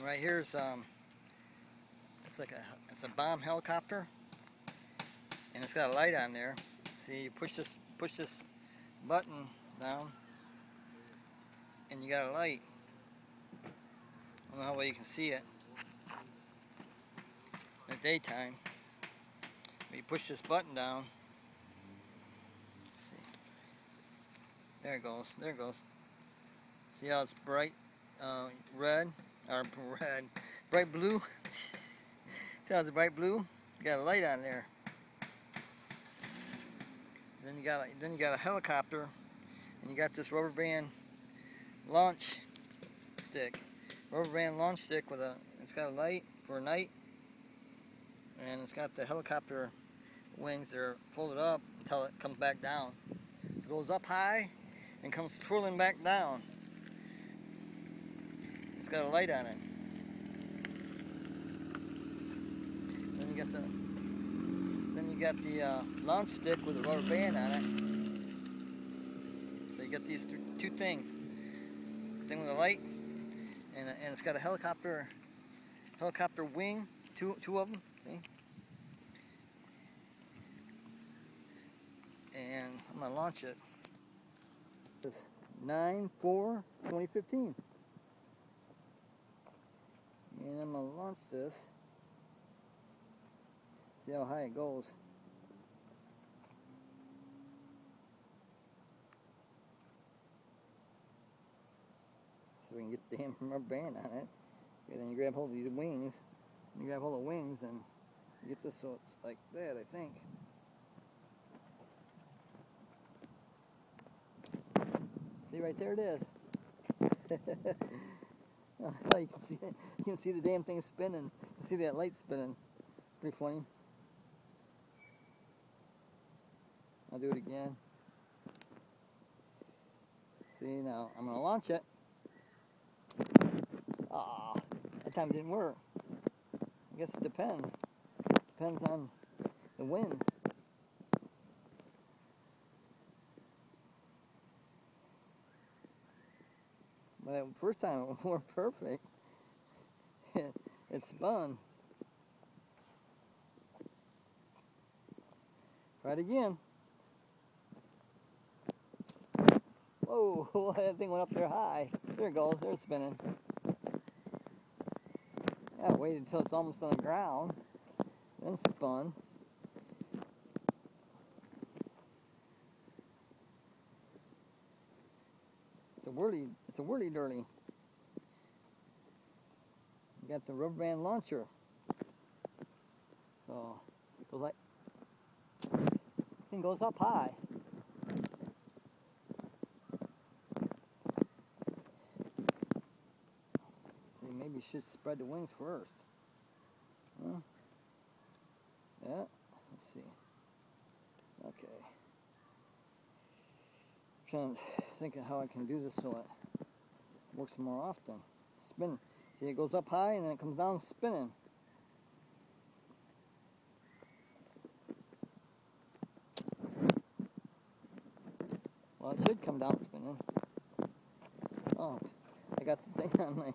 Right here's it's a bomb helicopter, and it's got a light on there. See, you push this button down, and you got a light. I don't know how well you can see it in the daytime. But you push this button down. See, there it goes. There it goes. See how it's bright red or bright blue. See how it's bright blue? You got a light on there. Then you got a helicopter, and you got this rubber band launch stick. Rubber band launch stick with it's got a light for night, and it's got the helicopter wings that are folded up until it comes back down. So it goes up high and comes twirling back down. It's got a light on it. Then you got the launch stick with a rubber band on it. So you got these two things. Thing with a light, and it's got a helicopter wing, two of them. See? And I'm gonna launch it. It's 9/4/2015, and I'm gonna launch this. See how high it goes. So we can get the damn rubber band on it. Okay, then you grab hold of these wings. You grab hold of the wings and you get this so it's like that, I think. See, right there it is. Oh, you can see it. You can see the damn thing spinning. You can see that light spinning. Pretty funny. I'll do it again. See, now I'm gonna launch it. Ah, that time didn't work. I guess it depends. Depends on the wind. But the first time it worked perfect. It spun. Try it again. Whoa, that thing went up there high. There it goes, there's spinning. Yeah, wait until it's almost on the ground, then spun. It's a whirly-dirty. You got the rubber band launcher. So, it goes like, thing goes up high. Maybe you should spread the wings first. Huh? Yeah, let's see. Okay. I'm trying to think of how I can do this so it works more often. Spin. See, it goes up high and then it comes down spinning. Well, it should come down spinning. Oh, I got the thing on my